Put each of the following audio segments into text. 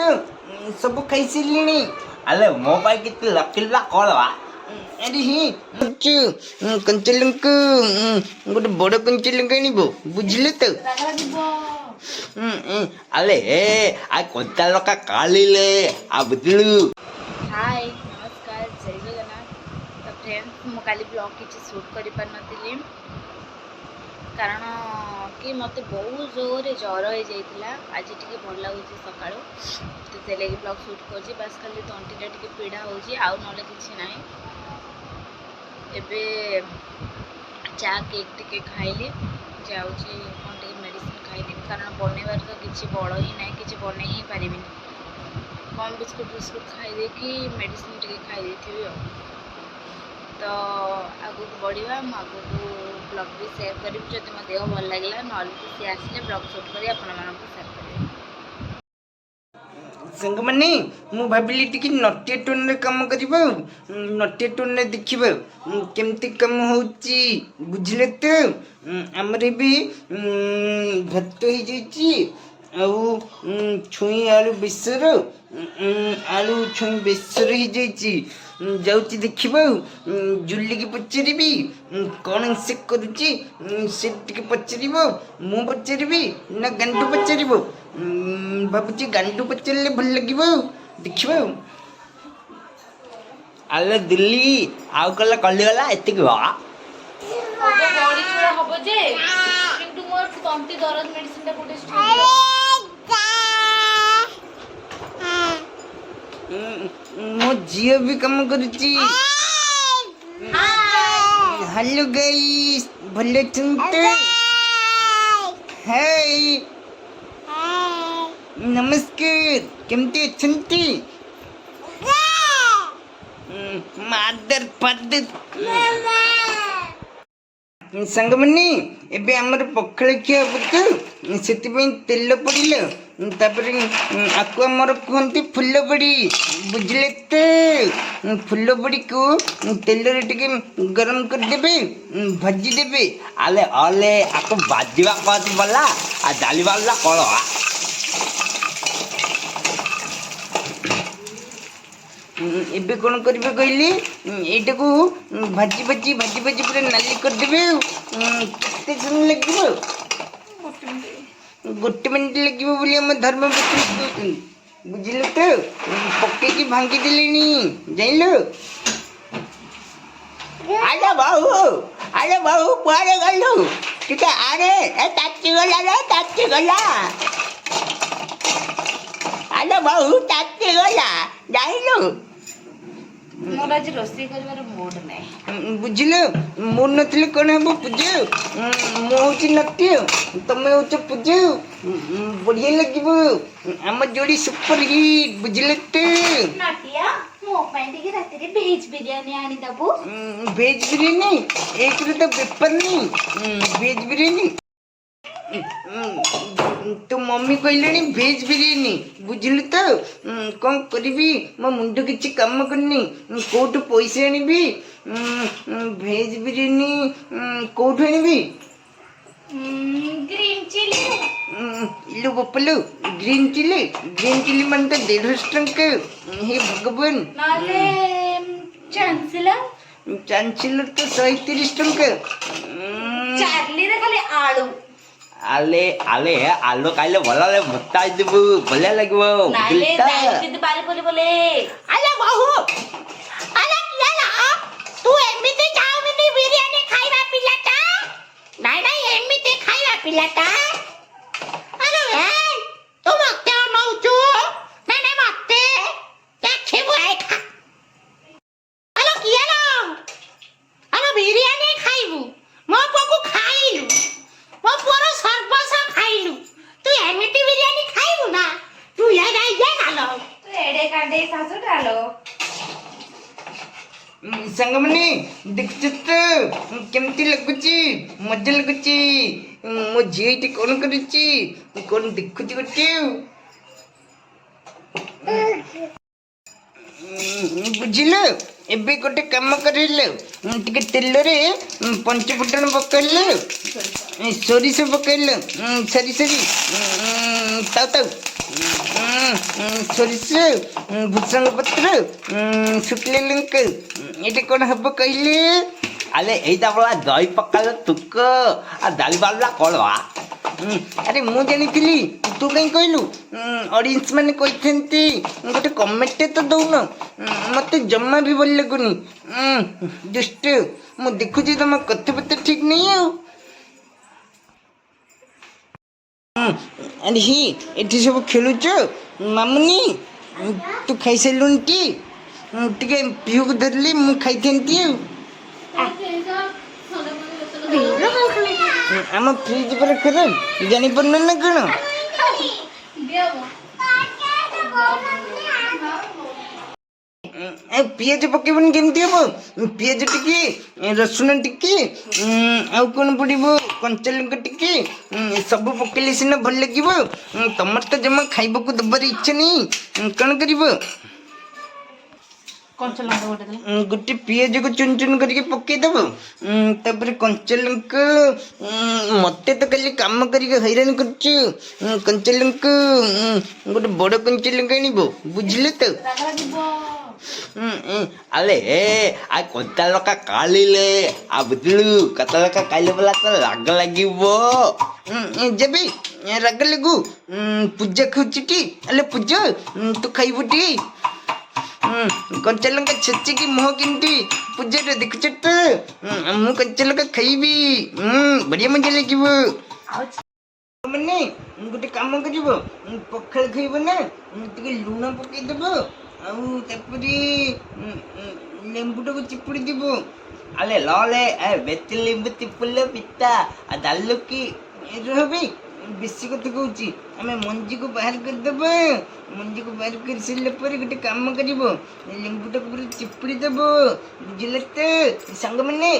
ତ ସବୁ ଖାଇସାରିଲିଣି। ଆଲେ ମୋ ପାଇଁ କେତେ ଲକିଲା କଳ ଆରେ ହିଁ କଞ୍ଚା ଲଙ୍କା ଗୋଟେ ବଡ଼ କଞ୍ଚା ଲଙ୍କା ଆଣିବ ବୁଝିଲେ ତ। ଆଲେ ଆ କଞ୍ଚା ଲଙ୍କା କାଳିଲେ ଆଉ ବୁଝିଲୁ। हाय नमस्कार जय जगन्नाथ। तो फ्रेंड्स मु काली ब्लॉग किसी शूट कर पारि कारण कि मत बहुत जोर जर हो जाता आज टी भल लगुच सका तो लगे ब्लॉग शूट कर बास खाली तंटीटा टी पीड़ा हो ना कि ना एबे चा केक टी खाइली जाऊँगी कौन टे मेडिसिन खाइली कारण बनइबार तो किसी बड़ ही ना कि बन ही पारि कम बिस्कुट बिस्कुट खाई कि मेडिसिन टी खाई थी तो आगू बढ़िया आगू ब्लॉग भी सेयार करी जब मो देह भल लगे ना सी आसिले ब्लॉग शूट कर सेयार करें। संग मैंने मु भाविली टिके नटिया टोन रे काम करिबो नटिया टोन रे देखिबो केमती काम होउची बुझले तो। हमरे भी भात हो जाइची आउ छुई आलू बेसर आलू छुई बेसर हो जाइची जाउची देखिबो जुली की पचारिबी कौन से करूची से टिके पचारिबो मु पचारिबी ना गंडू पचारिबो भाବୁची गांडू पचारे भल लगे देखिए। आले दिल्ली आउ कला कलिगला एतिक बा बॉडी छोड़ा हबो जे किंतु मोर तंती दर्द मेडिसिन टा कोटे मो जियो भी काम करुची। हेलो गाइस भले चिंते हाय नमस्कार केमती अच्छी मादर फादर संग मनी एबे हमर पखाल खिया बुतु सेति तेल पड़िल तापर आकु हमर कहती फुल बड़ी बुझले तो फुल बड़ी को तेल रे टिके गरम कर देबे भाजी देबे आले आले आकु बाजीवा कहत बला आ डाली वाला कळ एबे कौन करेंगे कहली यटा को भाजी भाजी भाजी भाजी पूरा नाली करदे केते समय लगे गोटे मिनिट लगे बोली आम धर्मपत्र बुझल तो पकई भांगी देले जाइल। अरे बहु कुआरे गलु ठीक है अरे ताची गला रे ताची गला अरे बहु ताची गला जाइलु मोर आज रोषे कर मूड नहीं बुझल मूड नथिले कौन हम पूजा मु हूँ नट्य तुम हूँ पूजा बढ़िया लगे आम जोड़ी सुपर हिट बुझल तो। नटिया मो ପାଇଁ ଟିକେ ରାତିରେ ଭେଜ ବିରିୟାନୀ ଆଣି ଦବୁ। भेज बिरयानी एक तो पेपर नहीं भेज बिरयानी तो मम्मी कहले भेज बिरयानी बुझल तो कौन करी मो मुंड किसी कम करनी कौटू पैसा आनी भेज बिरयानी कौटू आनी ग्रीन चिली इलु बपलु ग्रीन चिली मन तो 150 टंका हे भगवान नाले चांसिलर तो 130 टंका चार्ली रे खाली आलू आले आले आलू खाइले भला ले भत्ता देबु भले लागबो नाले दाइते बारे बोले आले बाहु आले कियाला तू एमिते चाउमिन बिरयानी खाइबा पिलाटा नाइ एमिते खाइबा पिलाटा अरे ए तू मते नौचू नाइ मते देखि भाई खा आले कियाला आले बिरयानी खाइबु मो पकु खाइलु मो पर सर्वसा खाइलु तू एमिते बिरयानी खाइबु ना तू या खालो तू एडे कांडे सासु डालो संगमनी दीक्षित केमती लगुची मजा लगुची मो झीटी कौन करुची कौन देखुची गोटे बुझिल ଏବେ ଗୋଟେ କାମ କରିଲ ଟିକେ ତେଲରେ ପଞ୍ଚଫୁଟଣ ପକେଇଲ ସୋରିଷ ପକେଇଲ ସରି ତାଉ ତାଉ ସୋରିଷ ଭୃଷଙ୍ଗ ପତ୍ର ଶୁଖିଲା ଲଙ୍କା ଏଇଟା କ'ଣ ହବ କହିଲେ? ଆରେ ଏଇଟା ବୋଲା ଦହି ପକାଲ ତୁକ ଆଉ ଡାଲି ବାଲା କଣ ଆରେ ମୁଁ ଜାଣିଥିଲି ତୁ କାହିଁ କହିଲୁ? ଅଡ଼ିଏନ୍ସ ମାନେ କହିଛନ୍ତି ଗୋଟେ କମେଣ୍ଟଟେ ତ ଦଉନ ମତେ ଜମା ବି ଭଲ ଲାଗୁନି। ଜଷ୍ଟ ମୁଁ ଦେଖୁଛି ତମ କଥାବାର୍ତ୍ତା ଠିକ୍ ନାହିଁ ଆଉ। ଆରେ ହି ଏଠି ସବୁ ଖେଳୁଛ ମାମୁନି ତୁ ଖାଇସାରିଲୁଣି ଟି? ଟିକେ ପିଉକୁ ଧରିଲି ମୁଁ ଖାଇଥାନ୍ତି ଆଉ। ଆମ ଫ୍ରିଜ ପରେ ଖରାପ ଜାଣିପାରୁନ ନା କ'ଣ? ଆଉ ପିଆଜ ପକେଇବନି କେମିତି ହବ? ପିଆଜ ଟିକେ ରସୁଣ ଟିକେ ଆଉ କ'ଣ ପଡ଼ିବ କଞ୍ଚା ଲଙ୍କା ଟିକେ ସବୁ ପକେଇଲେ ସିନା ଭଲ ଲାଗିବ। ତମର ତ ଜମା ଖାଇବାକୁ ଦେବାର ଇଚ୍ଛା ନାହିଁ କ'ଣ କରିବ? ଗୋଟେ ପିଆଜକୁ ଚୁନ ଚୁନ କରିକି ପକେଇଦବ ତାପରେ କଞ୍ଚା ଲଙ୍କା ମତେ ତ ଖାଲି କାମ କରିକି ହଇରାଣ କରୁଛୁ। କଞ୍ଚା ଲଙ୍କା ଗୋଟେ ବଡ଼ କଞ୍ଚା ଲଙ୍କା ଆଣିବ ବୁଝିଲେ ତ? ଆରେ ଆ କଞ୍ଚା ଲଙ୍କା କାଳିଲେ ଆଉ ବୁଝିଲୁ କଞ୍ଚା ଲଙ୍କା ଖାଇଲେ ବୋଲା ତ ରାଗ ଲାଗିବ। ଯେବେ ରାଗ ଲାଗୁ ପୂଜା ଖାଉଛି ଟି? ଆଲେ ପୂଜା ତୁ ଖାଇବୁ ଟି? କଞ୍ଚା ଲଙ୍କା ଛେଚିକି ମୁହଁ କେମିତି ପୂଜାରେ ଦେଖୁଛ ତ? ମୁଁ କଞ୍ଚା ଲଙ୍କା ଖାଇବି ବଢ଼ିଆ ମଜା ଲାଗିବ। ମାନେ ଗୋଟେ କାମ କରିବ ପଖାଳ ଖାଇବ ନା ଟିକେ ଲୁଣ ପକେଇଦବ ଆଉ ତାପରେ ଲେମ୍ବୁଟାକୁ ଚିପୁଡ଼ି ଦେବ। ଆଲେ ଲଲେ ବେଶୀ ଲେମ୍ବୁ ଚିପୁଡ଼ିଲେ ପିତା ଆଉ ଡାଲୁ କି ରହବି ବେଶୀ କଥା କହୁଛି ଆମେ ମଞ୍ଜିକୁ ବାହାର କରିଦେବା। ମଞ୍ଜିକୁ ବାହାର କରି ସାରିଲା ପରେ ଗୋଟେ କାମ କରିବ ଲେମ୍ବୁଟାକୁ ପୁରା ଚିପୁଡ଼ି ଦେବ ବୁଝିଲେ ତ? ସାଙ୍ଗମାନେ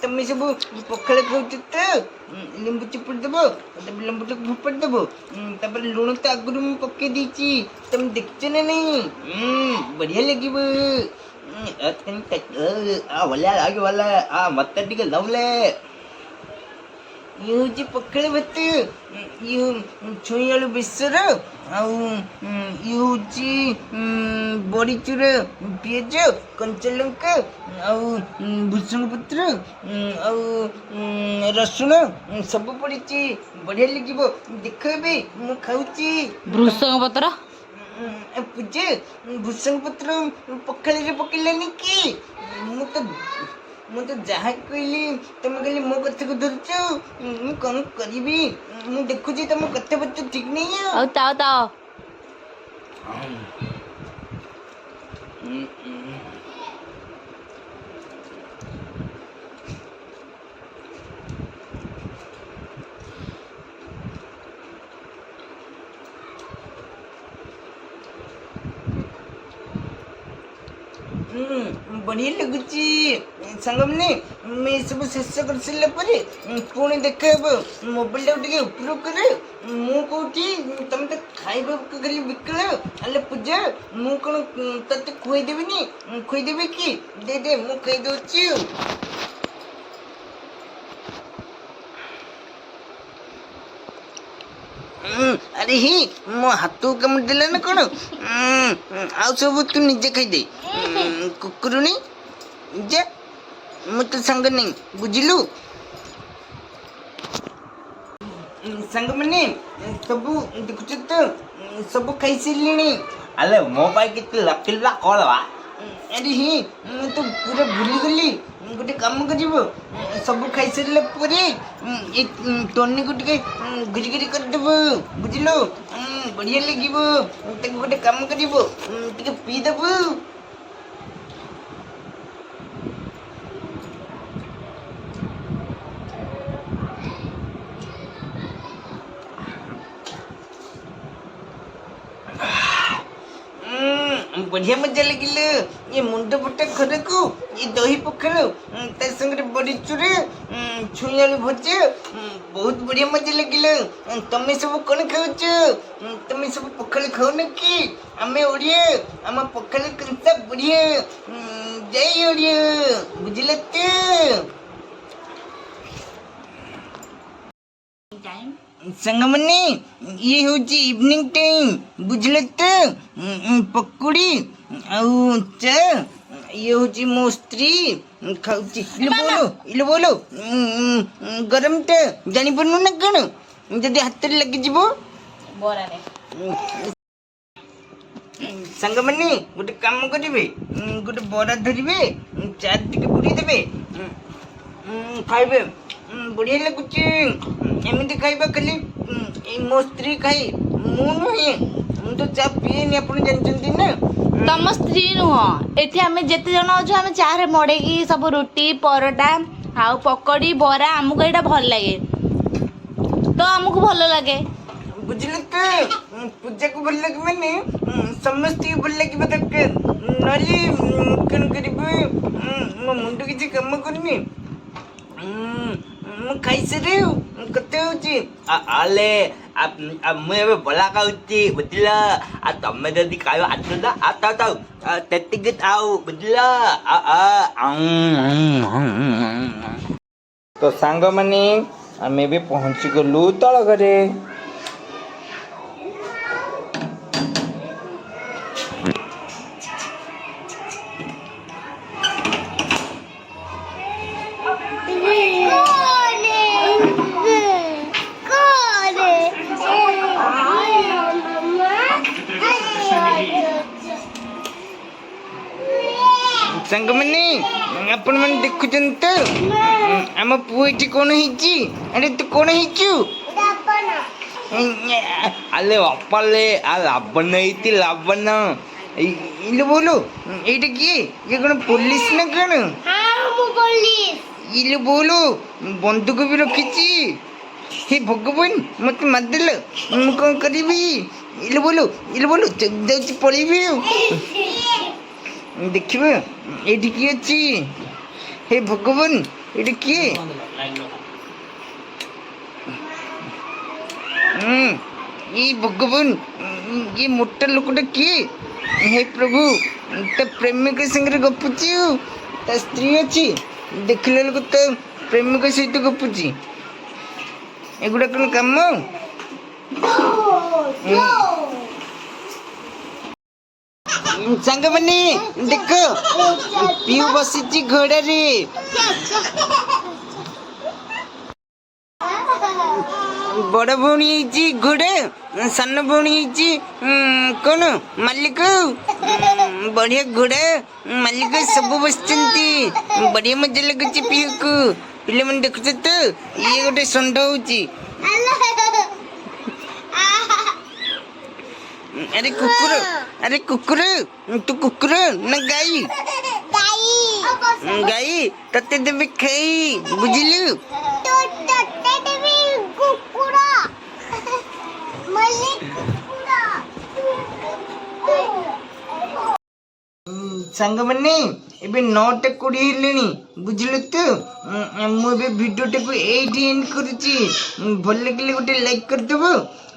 ତମେ ସବୁ ପଖାଳ ଖାଉଛ ତ ଲେମ୍ବୁ ଚିପୁଡ଼ି ଦେବ ତାପରେ ଲେମ୍ବୁଟାକୁ ଫୋପାଡ଼ି ଦେବ ତାପରେ ଲୁଣ ତ ଆଗରୁ ମୁଁ ପକେଇ ଦେଇଛି ତମେ ଦେଖିଛ ନା ନାହିଁ? ବଢ଼ିଆ ଲାଗିବ। ବଢ଼ିଆ ଲାଗିବଲେ ମତେ ଟିକେ ଦଉଲେ। ଇଏ ହେଉଛି ପଖାଳ ଭାତ ଇଏ ଛୁଇଁ ଆଳୁ ବେସର ଆଉ ଇଏ ହେଉଛି ବଡ଼ିଚୁରା ପିଆଜ କଞ୍ଚା ଲଙ୍କା ଆଉ ଭୃଷଙ୍ଗ ପତ୍ର ଆଉ ରସୁଣ ସବୁ ପଡ଼ିଛି ବଢ଼ିଆ ଲାଗିବ। ଦେଖ ଏବେ ମୁଁ ଖାଉଛି। ଭୃଷଙ୍ଗ ପତ୍ର ପୂଜା ଭୃଷଙ୍ଗ ପତ୍ର ପଖାଳରେ ପକେଇଲାନି କି? ମୁଁ ତ ଯାହା କହିଲି ତମେ କହିଲି ମୋ କଥାକୁ ଧରୁଛ। ମୁଁ କ'ଣ କରିବି? ମୁଁ ଦେଖୁଛି ତମ କଥାବାର୍ତ୍ତା ଠିକ୍ ନାହିଁ ଆଉ ତାଅ ତାଅ ବଢ଼ିଆ ଲାଗୁଛି। ସାଙ୍ଗମାନେ ମୁଁ ଏସବୁ ଶେଷ କରିସାରିଲା ପରେ ପୁଣି ଦେଖା ହେବ। ମୋବାଇଲଟାକୁ ଟିକେ ଉପରକୁ କରେ। ମୁଁ କହୁଛି ତମେ ତ ଖାଇବାକୁ ଖାଲି ବିକିଲ। ହେଲେ ପୂଜା ମୁଁ କ'ଣ ତତେ ଖୁଆଇଦେବିନି? ଖୁଆଇଦେବି କି? ଦେ ମୁଁ ଖାଇଦେଉଛି। ଆରେ ହି ମୋ ହାତକୁ କାମୁଡ଼ି ଦେଲା ନା କ'ଣ? ଆଉ ସବୁ ତୁ ନିଜେ ଖାଇଦେ କୁକୁରୁଣି ଯା ମୁଁ ତ ସାଙ୍ଗ ନାହିଁ ବୁଝିଲୁ? ସାଙ୍ଗମାନେ ସବୁ ଦେଖୁଛ ତ ସବୁ ଖାଇସାରିଲେଣି। ଆଲେ ମୋ ପାଇଁ କିଛି ରଖିଲା କ'ଣ ଆରେ ହିଁ ମୁଁ ତ ପୁରା ଭୁଲିଗଲି। ଗୋଟେ କାମ କରିବ ସବୁ ଖାଇସାରିଲା ପରେ ଏ ଟନିକୁ ଟିକେ ଘିରି କରିଦେବ ବୁଝିଲୁ? ବଢ଼ିଆ ଲାଗିବ। ତାକୁ ଗୋଟେ କାମ କରିବ ଟିକେ ପିଇଦେବୁ। ବଢ଼ିଆ ମଜା ଲାଗିଲା। ଏ ମୁଣ୍ଡ ଫଟା ଖରାକୁ ଏ ଦହି ପଖାଳ ତା ସାଙ୍ଗରେ ବଡ଼ିଚୁରା ଛୁଇଁ ଆଳୁ ଭଜା ବହୁତ ବଢ଼ିଆ ମଜା ଲାଗିଲା। ତମେ ସବୁ କ'ଣ ଖାଉଛ? ତମେ ସବୁ ପଖାଳ ଖାଉନ କି? ଆମେ ଓଡ଼ିଆ ଆମ ପଖାଳ କଂସା ବଢ଼ିଆ जय ओडियो बुझले तो टाइम संगमने ये होची इवनिंग टाइम बुझले तो पकोड़ी आउ चा ये होची मो स्त्री खाउची इलो बोलो गरम टा जानी पनु ना कण जदि हाथ रे लगी जीवो बरारे ସାଙ୍ଗମାନେ ଗୋଟେ କାମ କରିବେ ଗୋଟେ ବରା ଧରିବେ ଚା ଟିକେ ବୁଡ଼ି ଦେବେ ଖାଇବେ ବଢ଼ିଆ ଲାଗୁଛି ଏମିତି ଖାଇବା ଖାଲି ମୋ ସ୍ତ୍ରୀ ଖାଇ ମୁଁ ନୁହେଁ ମୁଁ ତ ଚା ପିଏନି ଆପଣ ଜାଣିଛନ୍ତି ନା ତମ ସ୍ତ୍ରୀ ନୁହଁ ଏଠି ଆମେ ଯେତେ ଜଣ ଅଛୁ ଆମେ ଚାରେ ମଡ଼େଇକି ସବୁ ରୁଟି ପରଟା ଆଉ ପକୋଡ଼ି ବରା ଆମକୁ ଏଇଟା ଭଲ ଲାଗେ ତ ଆମକୁ ଭଲ ଲାଗେ ବୁଝିଲେ ତ ପୂଜାକୁ ଭଲ ଲାଗିବନି ସମସ୍ତଙ୍କୁ ଭଲ ଲାଗିବା ଦରକାର ନହେଲେ କ'ଣ କରିବେ ମୋ ମୁଣ୍ଡ କିଛି କାମ କରୁନି ମୁଁ ଖାଇସାରେ କଥା ହେଉଛି ଆଲେ ମୁଁ ଏବେ ବଲା ଖାଉଛି ବୁଝିଲ ଆଉ ତମେ ଯଦି ଖାଇବ ଆସୁନ ଥାଉ ସେତିକି ଥାଉ ବୁଝିଲ ତ ସାଙ୍ଗମାନେ ଆମେ ଏବେ ପହଞ୍ଚିଗଲୁ ତଳ ଘରେ ସାଙ୍ଗମାନେ ଆପଣମାନେ ଦେଖୁଛନ୍ତି ତ ଆମ ପୁଅ ଏଠି କ'ଣ ହେଇଛି ଆରେ ତୁ କ'ଣ ହେଇଛୁ ଆଲେ ବାପାଲେ ଲାବଣ ହେଇଛି ଲାବଣ ଇଲୋ ବୋଲୋ ଏଇଟା କିଏ ଇଏ କ'ଣ ପୋଲିସ ନା କ'ଣ ଇଲୋ ବୋଲୋ ବନ୍ଧୁକ ବି ରଖିଛି ହେ ଭଗବାନ ମତେ ମାରିଦେଲ ମୁଁ କ'ଣ କରିବି ଇଲୋ ବୋଲୋ ଯାଉଛି ପଳେଇବି ଆଉ ଦେଖିବା ଏଇଠି କିଏ ଅଛି ହେ ଭଗବାନ ଏଇଠି କିଏ ଏ ଭଗବାନ ଇଏ ମୋଟା ଲୋକଟା କିଏ ହେ ପ୍ରଭୁ ତା ପ୍ରେମିକ ସାଙ୍ଗରେ ଗପୁଛି ଆଉ ତା ସ୍ତ୍ରୀ ଅଛି ଦେଖିଲା ବେଳକୁ ତା ପ୍ରେମିକ ସହିତ ଗପୁଛି ଏଗୁଡ଼ା କ'ଣ କାମ ସାଙ୍ଗମାନେ ଦେଖ ପିଉ ବସିଛି ଘୋଡ଼ାରେ ବଡ଼ ଭଉଣୀ ହେଇଛି ଘୋଡ଼ା ସାନ ଭଉଣୀ ହେଇଛି କ'ଣ ମାଲିକ ବଢ଼ିଆ ଘୋଡ଼ା ମାଲିକ ସବୁ ବସିଛନ୍ତି ବଢ଼ିଆ ମଜା ଲାଗୁଛି ପିଉକୁ ପିଲାମାନେ ଦେଖୁଛ ତ ଇଏ ଗୋଟେ ଷଣ୍ଢ ହେଉଛି अरे कुकुर तू कुकुर ना गाई गाई तते देबे खाई बुझिलु ସାଙ୍ଗମାନେ ଏବେ 9:20 ହେଲେଣି ବୁଝିଲେ ତ ମୁଁ ଏବେ ଭିଡ଼ିଓଟାକୁ ଏଇଠି ଏଣ୍ଡ କରୁଛି ଭଲ ଲାଗିଲେ ଗୋଟେ ଲାଇକ୍ କରିଦେବ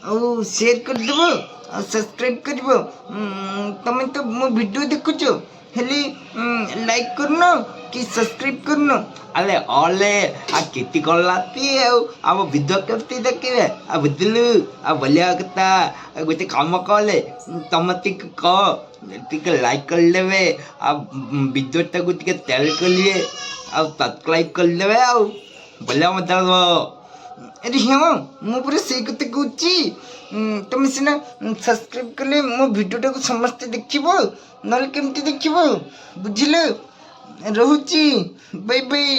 ଆଉ ସେୟାର କରିଦେବ ଆଉ ସବସ୍କ୍ରାଇବ୍ କରିବ ତମେ ତ ମୋ ଭିଡ଼ିଓ ଦେଖୁଛ ହେଲେ ଲାଇକ୍ କରୁନ କି ସବସ୍କ୍ରାଇବ୍ କରୁନ ଆଲେ କେତେ କଲାତି ଆଉ ଆମ ଭିଡ଼ିଓ କେମିତି ଦେଖିବେ ଆଉ ବୁଝିଲୁ ଆଉ ବଲିଆ କଥା ଗୋଟେ କାମ କଲେ ତମେ ଟିକେ ଲାଇକ୍ କରିଦେବେ ଆଉ ଭିଡ଼ିଓଟାକୁ ଟିକେ ସେୟାର କରିବେ ଆଉ ସବସ୍କ୍ରାଇବ୍ କରିଦେବେ ଆଉ ବଲିଆ ମଜା ହବ ଆରେ ହଁ ମୁଁ ପୁରା ସେଇ କଥା କହୁଛି ତମେ ସିନା ସବସ୍କ୍ରାଇବ୍ କଲେ ମୋ ଭିଡ଼ିଓଟାକୁ ସମସ୍ତେ ଦେଖିବ ନହେଲେ କେମିତି ଦେଖିବ ବୁଝିଲ ରହୁଛି ବାଇ ବାଇ।